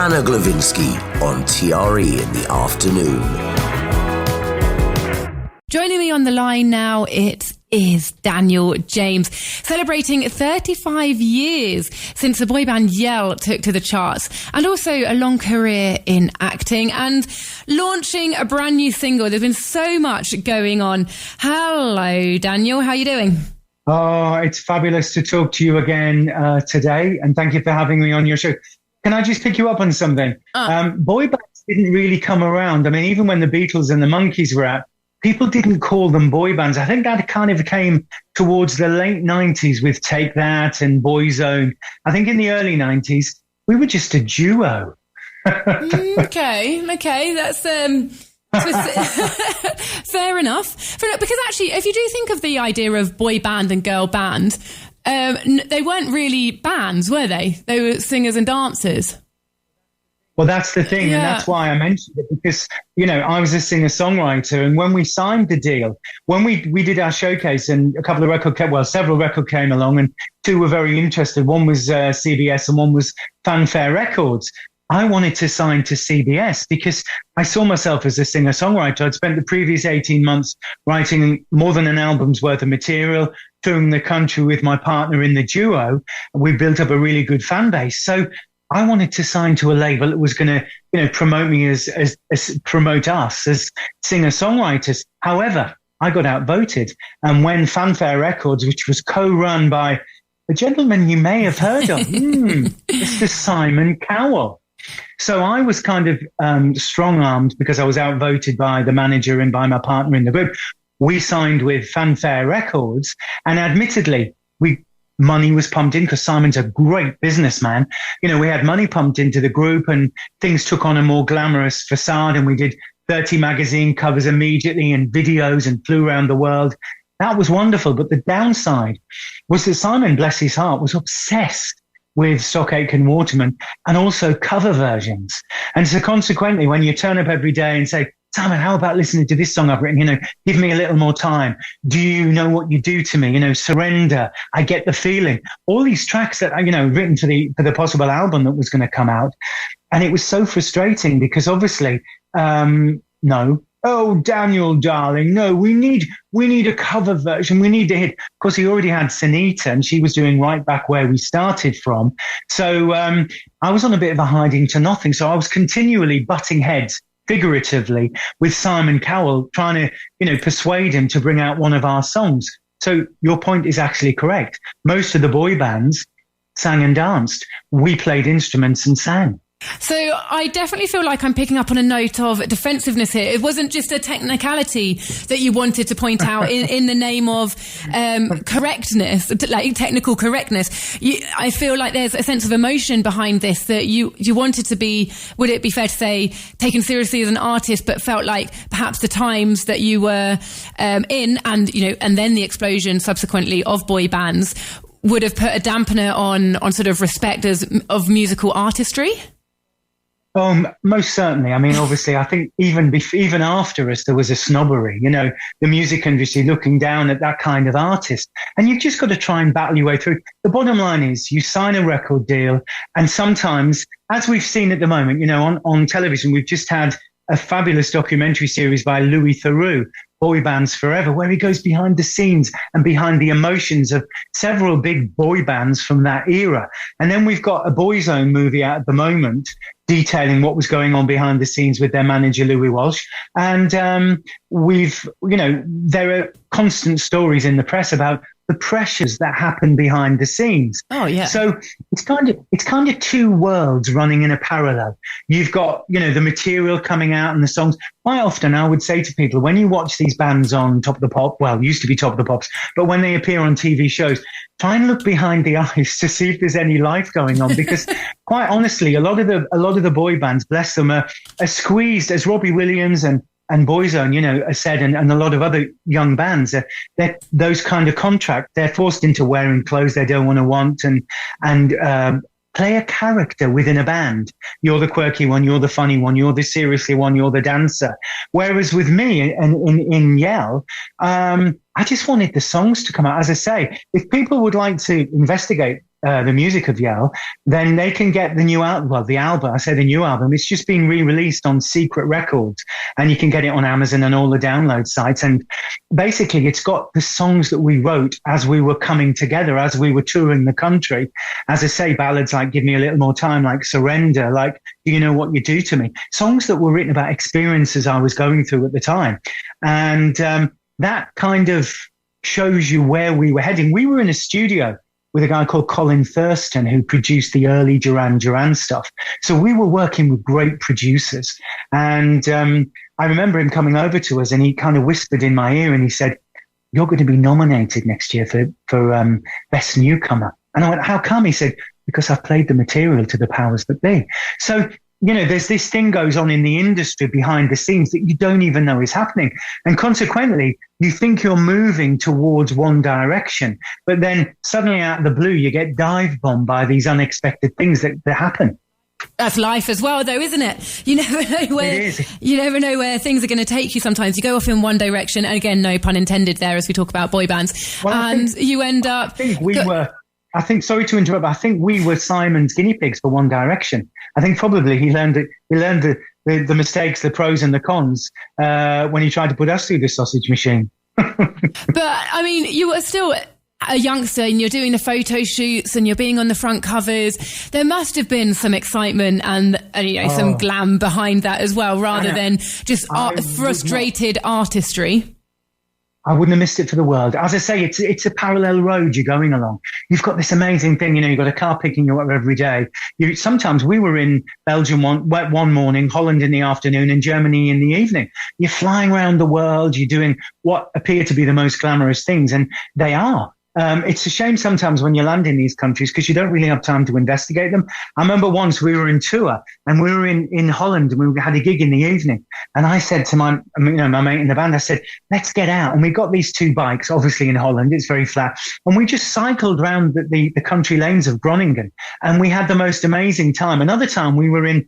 Anna Glowinski on TRE in the afternoon. Joining me on the line now, it is Daniel James, celebrating 35 years since the boy band Yell took to the charts, and also a long career in acting and launching a brand new single. There's been so much going on. Hello, Daniel. How are you doing? Oh, it's fabulous to talk to you again today, and thank you for having me on your show. Can I just pick you up on something? Boy bands didn't really come around. I mean, even when the Beatles and the Monkees were out, people didn't call them boy bands. I think that kind of came towards the late 90s with Take That and Boyzone. I think in the early 90s, we were just a duo. Okay, that's fair enough. Because actually, if you do think of the idea of boy band and girl band, they weren't really bands, were they? They were singers and dancers. Well, that's the thing, and that's why I mentioned it, because, you know, I was a singer-songwriter, and when we signed the deal, when we did our showcase, and several records came along, and two were very interested. One was CBS and one was Fanfare Records. I wanted to sign to CBS because I saw myself as a singer-songwriter. I'd spent the previous 18 months writing more than an album's worth of material, touring the country with my partner in the duo. We built up a really good fan base. So I wanted to sign to a label that was going to, you know, promote me as promote us as singer-songwriters. However, I got outvoted. And when Fanfare Records, which was co-run by a gentleman you may have heard of, Mr. Simon Cowell. So I was kind of strong-armed because I was outvoted by the manager and by my partner in the group. We signed with Fanfare Records, and admittedly, money was pumped in because Simon's a great businessman. You know, we had money pumped into the group, and things took on a more glamorous facade, and we did 30 magazine covers immediately and videos and flew around the world. That was wonderful. But the downside was that Simon, bless his heart, was obsessed with Stock Aitken Waterman and also cover versions. And so consequently, when you turn up every day and say, Simon, how about listening to this song I've written? You know, give me a little more time. Do you know what you do to me? You know, Surrender. I Get the Feeling. All these tracks that, you know, written for the possible album that was going to come out. And it was so frustrating because obviously, no. Oh, Daniel, darling, no, we need a cover version. We need a hit. Of course, he already had Sunita, and she was doing right back where we started from. So I was on a bit of a hiding to nothing. So I was continually butting heads, figuratively, with Simon Cowell, trying to, you know, persuade him to bring out one of our songs. So your point is actually correct. Most of the boy bands sang and danced. We played instruments and sang. So I definitely feel like I'm picking up on a note of defensiveness here. It wasn't just a technicality that you wanted to point out in the name of correctness, like technical correctness. I feel like there's a sense of emotion behind this that you wanted to be, would it be fair to say, taken seriously as an artist, but felt like perhaps the times that you were in, and, you know, and then the explosion subsequently of boy bands would have put a dampener on sort of respect of musical artistry? Most certainly. I mean, obviously, I think even after us, there was a snobbery, you know, the music industry looking down at that kind of artist. And you've just got to try and battle your way through. The bottom line is you sign a record deal, and sometimes, as we've seen at the moment, you know, on television, we've just had a fabulous documentary series by Louis Theroux, Boy Bands Forever, where he goes behind the scenes and behind the emotions of several big boy bands from that era. And then we've got a Boyzone movie out at the moment detailing what was going on behind the scenes with their manager, Louis Walsh. And there are constant stories in the press about the pressures that happen behind the scenes. Oh, yeah. So it's kind of two worlds running in a parallel. You've got, you know, the material coming out and the songs. Quite often I would say to people, when you watch these bands on Top of the Pop, well, used to be Top of the Pops, but when they appear on TV shows, try and look behind the eyes to see if there's any life going on, because quite honestly, a lot of the boy bands, bless them, are squeezed, as Robbie Williams and Boyzone, you know, said, and a lot of other young bands, they're those kind of contract, they're forced into wearing clothes they don't want and play a character within a band. You're the quirky one, you're the funny one, you're the seriously one, you're the dancer. Whereas with me in Yell, I just wanted the songs to come out. As I say, if people would like to investigate the music of Yell, then they can get the new album. Well, the album, I say the new album, it's just been re-released on Secret Records, and you can get it on Amazon and all the download sites. And basically, it's got the songs that we wrote as we were coming together, as we were touring the country. As I say, ballads like Give Me a Little More Time, like Surrender, like Do You Know What You Do to Me? Songs that were written about experiences I was going through at the time. And that kind of shows you where we were heading. We were in a studio with a guy called Colin Thurston, who produced the early Duran Duran stuff. So we were working with great producers. And I remember him coming over to us, and he kind of whispered in my ear, and he said, "You're going to be nominated next year for Best Newcomer." And I went, "How come?" He said, "Because I've played the material to the powers that be." So, there's this thing goes on in the industry behind the scenes that you don't even know is happening. And consequently, you think you're moving towards one direction, but then suddenly out of the blue, you get dive bombed by these unexpected things that happen. That's life as well, though, isn't it? You never know where things are going to take you. Sometimes you go off in one direction, and again, no pun intended there, as we talk about boy bands, you end up. I think, sorry to interrupt, but I think we were Simon's guinea pigs for One Direction. I think probably he learned the mistakes, the pros and the cons, when he tried to put us through the sausage machine. But I mean, you were still a youngster, and you're doing the photo shoots, and you're being on the front covers. There must have been some excitement and some glam behind that as well, rather than just frustrated artistry. I wouldn't have missed it for the world. As I say, it's a parallel road you're going along. You've got this amazing thing, you've got a car picking you up every day. Sometimes we were in Belgium one morning, Holland in the afternoon, and Germany in the evening. You're flying around the world. You're doing what appear to be the most glamorous things, and they are. It's a shame sometimes when you land in these countries because you don't really have time to investigate them. I remember once we were in tour, and we were in Holland, and we had a gig in the evening. And I said to my mate in the band, I said, "Let's get out." And we got these two bikes, obviously in Holland, it's very flat. And we just cycled around the country lanes of Groningen, and we had the most amazing time. Another time we were in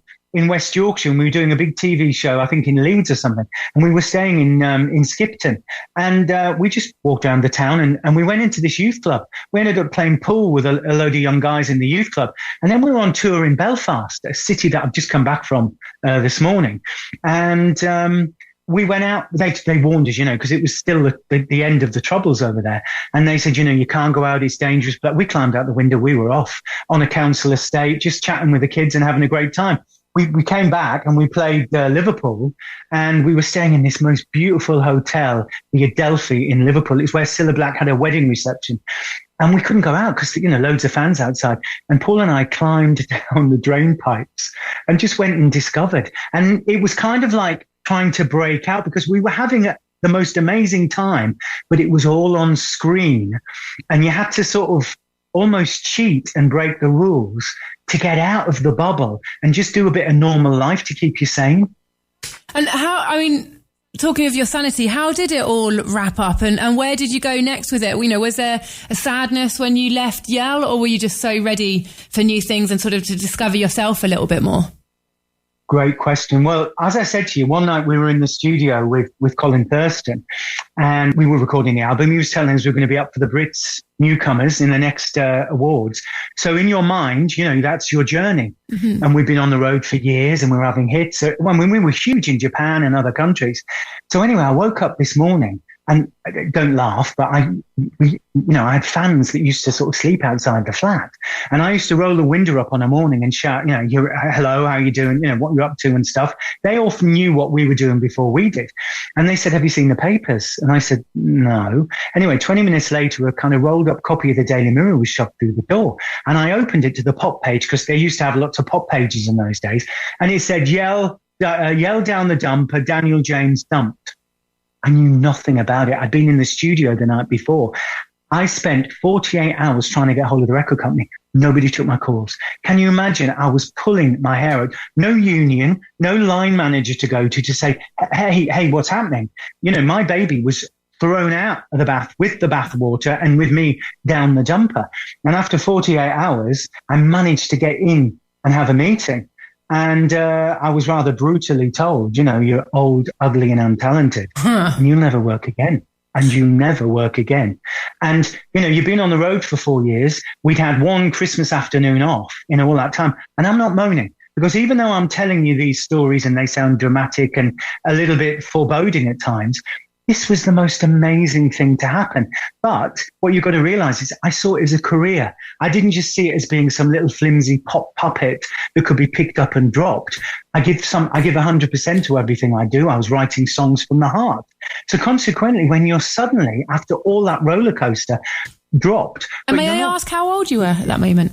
West Yorkshire, and we were doing a big TV show, I think in Leeds or something, and we were staying in Skipton, and we just walked around the town, and we went into this youth club. We ended up playing pool with a load of young guys in the youth club, and then we were on tour in Belfast, a city that I've just come back from this morning, and we went out. They warned us, because it was still the end of the troubles over there, and they said, you can't go out, it's dangerous. But we climbed out the window, we were off on a council estate, just chatting with the kids and having a great time. We came back and we played Liverpool, and we were staying in this most beautiful hotel, the Adelphi in Liverpool. It's where Cilla Black had a wedding reception. And we couldn't go out because, loads of fans outside. And Paul and I climbed down the drain pipes and just went and discovered. And it was kind of like trying to break out because we were having the most amazing time, but it was all on screen. And you had to sort of almost cheat and break the rules to get out of the bubble and just do a bit of normal life to keep you sane. And talking of your sanity, how did it all wrap up, and where did you go next with it? Was there a sadness when you left Yell, or were you just so ready for new things and sort of to discover yourself a little bit more? Great question. Well, as I said to you, one night we were in the studio with Colin Thurston, and we were recording the album. He was telling us we were going to be up for the Brits newcomers in the next awards. So in your mind, that's your journey. Mm-hmm. And we've been on the road for years, and we were having hits. We were huge in Japan and other countries. So anyway, I woke up this morning, and don't laugh, but I had fans that used to sort of sleep outside the flat, and I used to roll the window up on a morning and shout, hello, how you doing? What you're up to and stuff. They often knew what we were doing before we did. And they said, have you seen the papers? And I said, no. Anyway, 20 minutes later, a kind of rolled up copy of the Daily Mirror was shoved through the door. And I opened it to the pop page because they used to have lots of pop pages in those days. And it said, Yell down the dumper, Daniel James dumped. I knew nothing about it. I'd been in the studio the night before. I spent 48 hours trying to get hold of the record company. Nobody took my calls. Can you imagine? I was pulling my hair out. No union, no line manager to go to say, hey, what's happening? My baby was thrown out of the bath with the bath water and with me down the dumper. And after 48 hours, I managed to get in and have a meeting. And I was rather brutally told, you're old, ugly, and untalented, and you'll never work again. and you never work again. And, you've been on the road for 4 years. We'd had one Christmas afternoon off in all that time. And I'm not moaning, because even though I'm telling you these stories and they sound dramatic and a little bit foreboding at times, this was the most amazing thing to happen. But what you've got to realize is I saw it as a career. I didn't just see it as being some little flimsy pop puppet that could be picked up and dropped. I give 100% to everything I do. I was writing songs from the heart. So consequently, when you're suddenly, after all that roller coaster, dropped. And may I ask how old you were at that moment?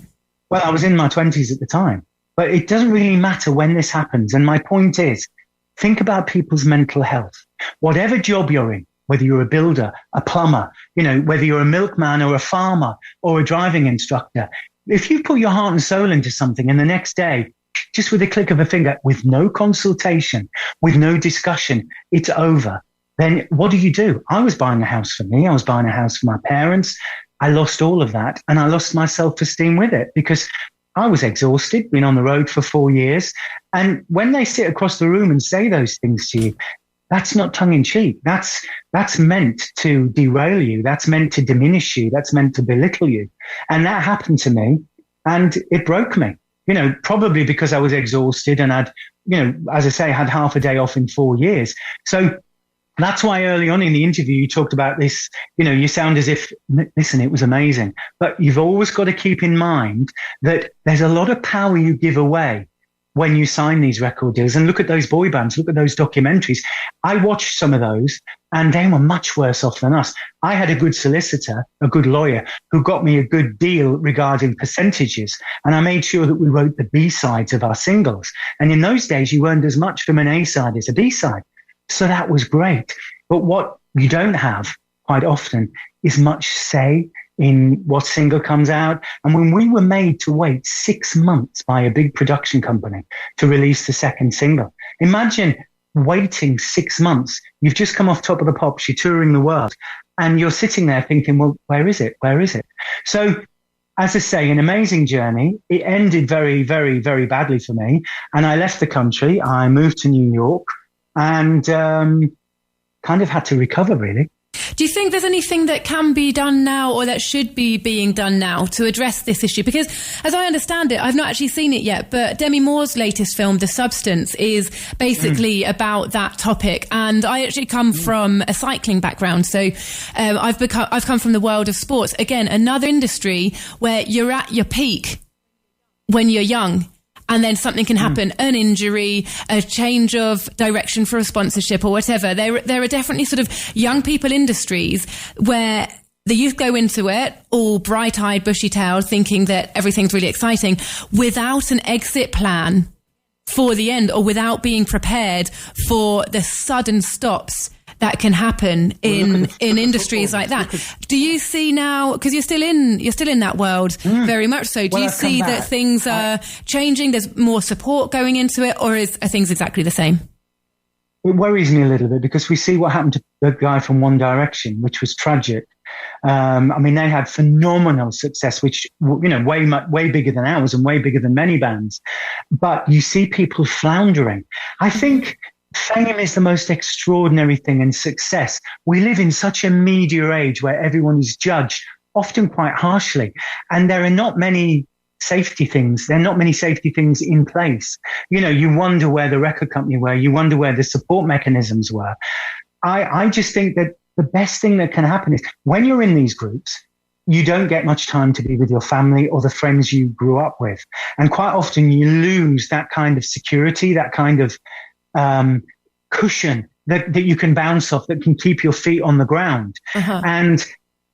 Well, I was in my 20s at the time. But it doesn't really matter when this happens. And my point is, think about people's mental health. Whatever job you're in, whether you're a builder, a plumber, whether you're a milkman or a farmer or a driving instructor, if you put your heart and soul into something and the next day, just with a click of a finger, with no consultation, with no discussion, it's over, then what do? I was buying a house for me. I was buying a house for my parents. I lost all of that, and I lost my self-esteem with it, because I was exhausted, been on the road for 4 years. And when they sit across the room and say those things to you, that's not tongue in cheek. That's meant to derail you. That's meant to diminish you. That's meant to belittle you. And that happened to me, and it broke me, probably because I was exhausted and I'd, as I say, had half a day off in 4 years. So that's why early on in the interview, you talked about this, you sound as if, listen, it was amazing. But you've always got to keep in mind that there's a lot of power you give away when you sign these record deals. And look at those boy bands, look at those documentaries. I watched some of those, and they were much worse off than us. I had a good solicitor, a good lawyer, who got me a good deal regarding percentages. And I made sure that we wrote the B-sides of our singles. And in those days, you earned as much from an A-side as a B-side. So that was great. But what you don't have quite often is much say in what single comes out. And when we were made to wait 6 months by a big production company to release the second single, imagine waiting 6 months. You've just come off Top of the Pops, you're touring the world, and you're sitting there thinking, well, where is it? Where is it? So, as I say, an amazing journey. It ended very, very, very badly for me. And I left the country. I moved to New York and kind of had to recover, really. Do you think there's anything that can be done now, or that should be being done now, to address this issue? Because as I understand it, I've not actually seen it yet, but Demi Moore's latest film, The Substance, is basically about that topic. And I actually come from a cycling background. So I've come from the world of sports. Again, another industry where you're at your peak when you're young. And then something can happen, an injury, a change of direction for a sponsorship or whatever. There are definitely sort of young people industries where the youth go into it all bright-eyed, bushy-tailed, thinking that everything's really exciting, without an exit plan for the end, or without being prepared for the sudden stops that can happen in industries like that. Do you see now, because you're still in that world very much so, do you see that things are changing, there's more support going into it, or are things exactly the same? It worries me a little bit, because we see what happened to the guy from One Direction, which was tragic. They had phenomenal success, which, way bigger than ours and way bigger than many bands. But you see people floundering. I think fame is the most extraordinary thing, and success. We live in such a media age where everyone is judged, often quite harshly, and there are not many safety things. There are not many safety things in place. You wonder where the record company were. You wonder where the support mechanisms were. I just think that the best thing that can happen is, when you're in these groups, you don't get much time to be with your family or the friends you grew up with. And quite often you lose that kind of security, that kind of cushion that you can bounce off, that can keep your feet on the ground. And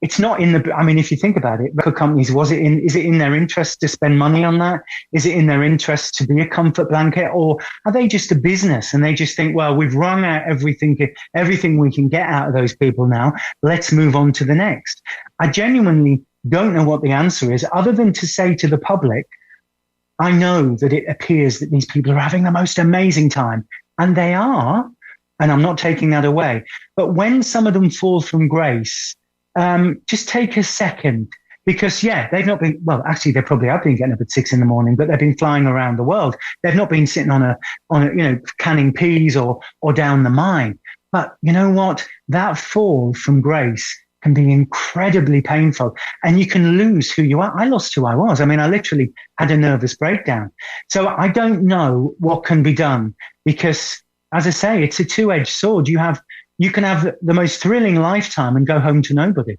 it's not if you think about it, record companies, is it in their interest to spend money on that? Is it in their interest to be a comfort blanket? Or are they just a business and they just think, well, we've wrung out everything we can get out of those people now. Let's move on to the next. I genuinely don't know what the answer is, other than to say to the public, I know that it appears that these people are having the most amazing time. And they are, and I'm not taking that away. But when some of them fall from grace, just take a second, because they've not been, well, actually they probably have been getting up at 6 a.m, but they've been flying around the world. They've not been sitting on a canning peas or down the mine. But you know what? That fall from grace can be incredibly painful, and you can lose who you are. I lost who I was. I mean, I literally had a nervous breakdown. So I don't know what can be done, because, as I say, it's a two-edged sword. You can have the most thrilling lifetime and go home to nobody.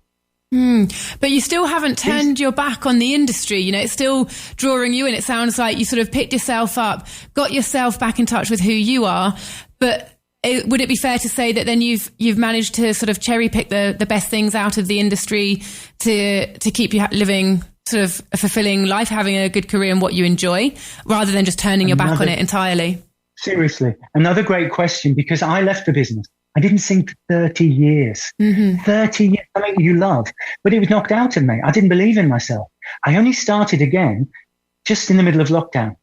But you still haven't turned your back on the industry. You know, it's still drawing you in. It sounds like you sort of picked yourself up, got yourself back in touch with who you are. But would it be fair to say that then you've managed to sort of cherry pick the best things out of the industry to keep you living sort of a fulfilling life, having a good career and what you enjoy, rather than just turning your back on it entirely? Seriously, another great question, because I left the business. I didn't sing for 30 years. 30 years, something you love. But it was knocked out of me. I didn't believe in myself. I only started again just in the middle of lockdown.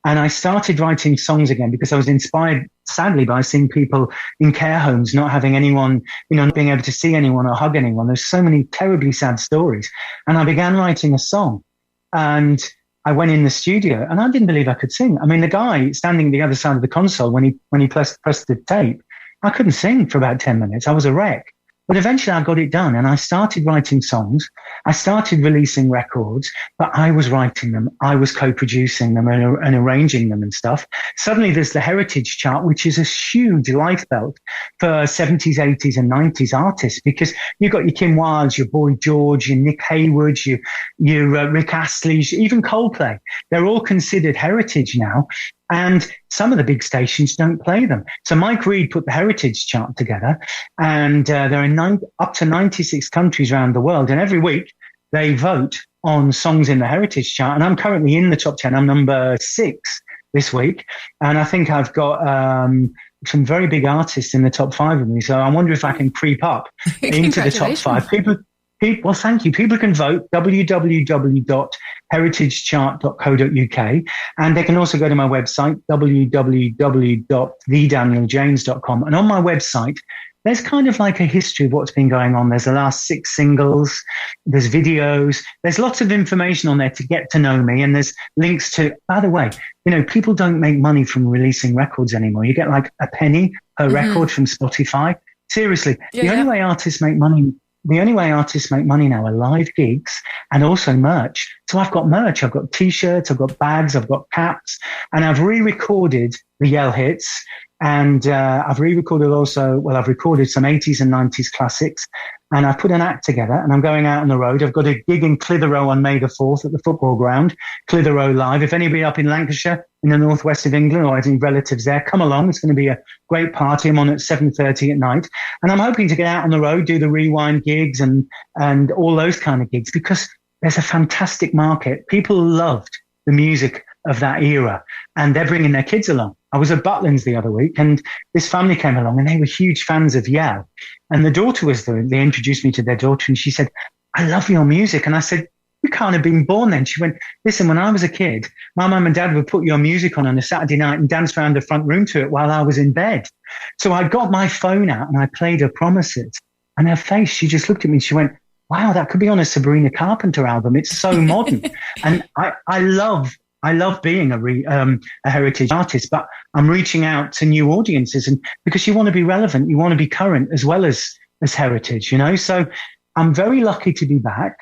And I started writing songs again because I was inspired, sadly, by seeing people in care homes not having anyone, not being able to see anyone or hug anyone. There's so many terribly sad stories. And I began writing a song. And I went in the studio and I didn't believe I could sing. I mean, the guy standing at the other side of the console, when he pressed the tape, I couldn't sing for about 10 minutes. I was a wreck. But eventually I got it done, and I started writing songs. I started releasing records, but I was writing them. I was co-producing them and arranging them and stuff. Suddenly there's the Heritage Chart, which is a huge lifebelt for 70s, 80s and 90s artists, because you've got your Kim Wildes, your Boy George, your Nick Hayward, your Rick Astley, even Coldplay. They're all considered heritage now. And some of the big stations don't play them. So Mike Reed put the Heritage Chart together, and they're in up to 96 countries around the world. And every week they vote on songs in the Heritage Chart. And I'm currently in the top 10. I'm number 6 this week. And I think I've got some very big artists in the top 5 of me. So I wonder if I can creep up into the top 5. Well, thank you. People can vote, www.heritagechart.co.uk. And they can also go to my website, www.thedanieljames.com. And on my website, there's kind of like a history of what's been going on. There's the last 6 singles, there's videos, there's lots of information on there to get to know me. And there's links to, by the way, people don't make money from releasing records anymore. You get like a penny per record from Spotify. Seriously, the only way artists make money now are live gigs and also merch. So I've got merch, I've got t-shirts, I've got bags, I've got caps, and I've re-recorded the Yell hits. And I've recorded some 80s and 90s classics. And I've put an act together, and I'm going out on the road. I've got a gig in Clitheroe on May the 4th at the football ground, Clitheroe Live. If anybody up in Lancashire, in the northwest of England, or any relatives there, come along. It's going to be a great party. I'm on at 7:30 at night. And I'm hoping to get out on the road, do the Rewind gigs and all those kind of gigs, because there's a fantastic market. People loved the music of that era, and they're bringing their kids along. I was at Butlins the other week, and this family came along, and they were huge fans of Yell. And the daughter was there. They introduced me to their daughter, and she said, "I love your music." And I said, "You can't have been born then." She went, "Listen, when I was a kid, my mum and dad would put your music on a Saturday night and dance around the front room to it while I was in bed." So I got my phone out and I played her Promises. And her face, she just looked at me and she went, "Wow, that could be on a Sabrina Carpenter album. It's so modern." And I love being a heritage artist, but I'm reaching out to new audiences, and because you want to be relevant, you want to be current as well as heritage, So I'm very lucky to be back.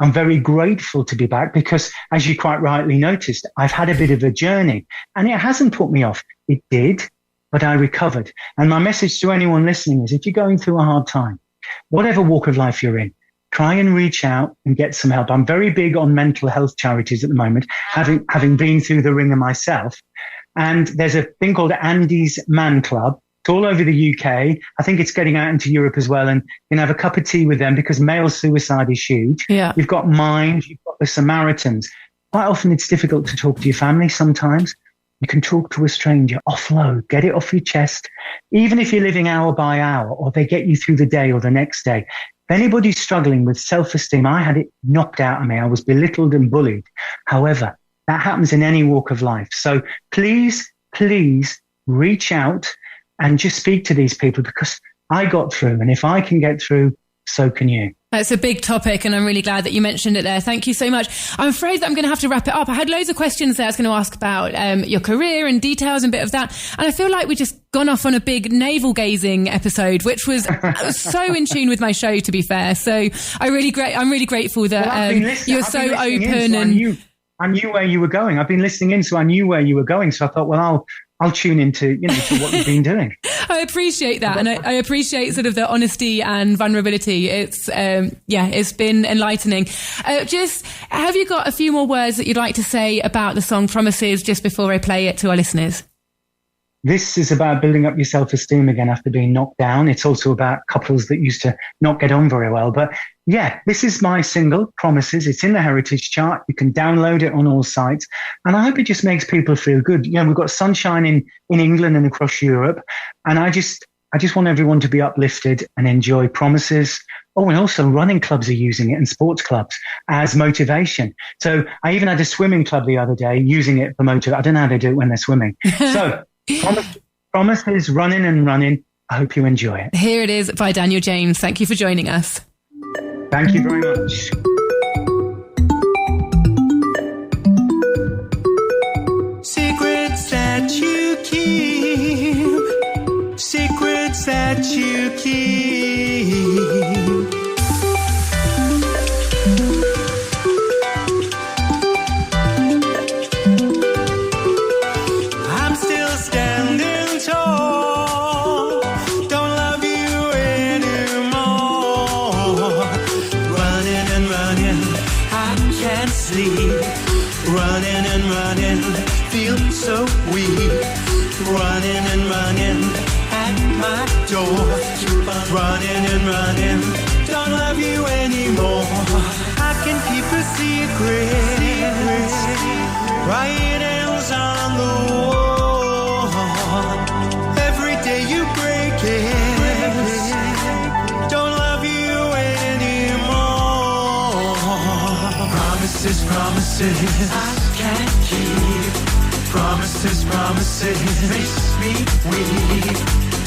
I'm very grateful to be back because, as you quite rightly noticed, I've had a bit of a journey, and it hasn't put me off. It did, but I recovered. And my message to anyone listening is, if you're going through a hard time, whatever walk of life you're in, try and reach out and get some help. I'm very big on mental health charities at the moment, having been through the ringer myself. And there's a thing called Andy's Man Club. It's all over the UK. I think it's getting out into Europe as well. And you can have a cup of tea with them, because male suicide is huge. Yeah. You've got Mind, you've got the Samaritans. Quite often it's difficult to talk to your family sometimes. You can talk to a stranger, offload, get it off your chest. Even if you're living hour by hour, or they get you through the day or the next day. If anybody's struggling with self-esteem, I had it knocked out of me. I was belittled and bullied. However, that happens in any walk of life. So please reach out and just speak to these people, because I got through. And if I can get through, so can you. It's a big topic, and I'm really glad that you mentioned it there. Thank you so much. I'm afraid that I'm going to have to wrap it up. I had loads of questions there I was going to ask about your career and details and a bit of that. And I feel like we just gone off on a big navel-gazing episode, which was so in tune with my show, to be fair. So I'm really grateful that you're so open. I knew where you were going. I've been listening in, so I knew where you were going. So I thought, well, I'll tune into, to what you've been doing. I appreciate that. And I appreciate sort of the honesty and vulnerability. It's been enlightening. Just, have you got a few more words that you'd like to say about the song Promises just before I play it to our listeners? This is about building up your self-esteem again after being knocked down. It's also about couples that used to not get on very well. But yeah, this is my single, Promises. It's in the Heritage Chart. You can download it on all sites. And I hope it just makes people feel good. We've got sunshine in England and across Europe. And I just want everyone to be uplifted and enjoy Promises. Oh, and also running clubs are using it and sports clubs as motivation. So I even had a swimming club the other day using it for motivation. I don't know how they do it when they're swimming. So Promises, running and running. I hope you enjoy it. Here it is by Daniel James. Thank you for joining us. Thank you very much. Secrets that you keep, secrets that you keep. I'm still standing tall, don't love you anymore. Running and running, I can't sleep. Running and running, feel so weak. Running and running at my door. Running and running, don't love you anymore. I can keep a secret, writings on the wall. Every day you break it, don't love you anymore. Promises, promises, I can't keep. Promises, promises, makes me weak.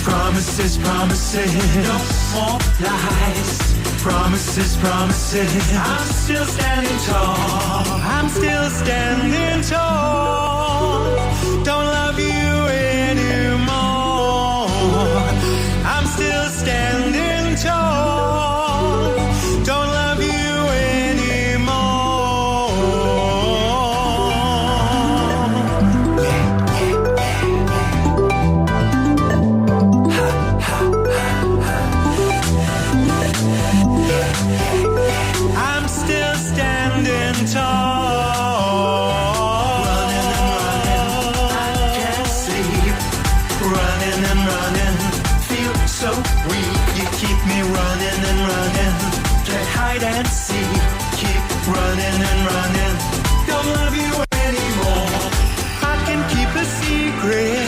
Promises, promises, no more lies. Promises, promises, I'm still standing tall. I'm still standing tall. Don't love you anymore. I'm still standing tall. Don't love you anymore. I'm still standing tall. Running and running, I can't sleep. Running and running, feel so weak. You keep me running and running. Play hide and seek. Keep running and running. Don't love you anymore. I can keep a secret.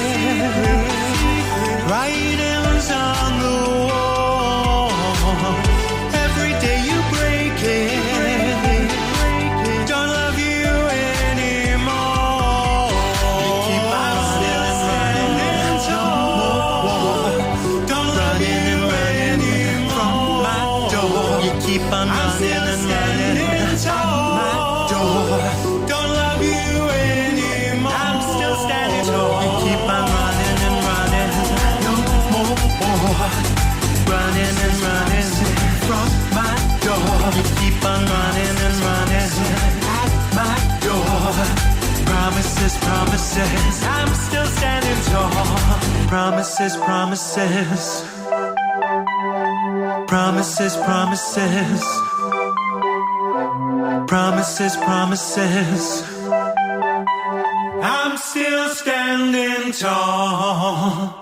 Writings on the wall. Every day you break it. Don't love you anymore. You keep on still standing tall. Don't love you anymore. From my door. You keep on running and running. My door. Don't love you anymore. I'm still standing tall. You keep on running and running. No more. Running and running from my door. You keep on running and running at my door. Promises, promises, I'm still standing tall. Promises, promises. Promises, promises. Promises, promises. I'm still standing tall.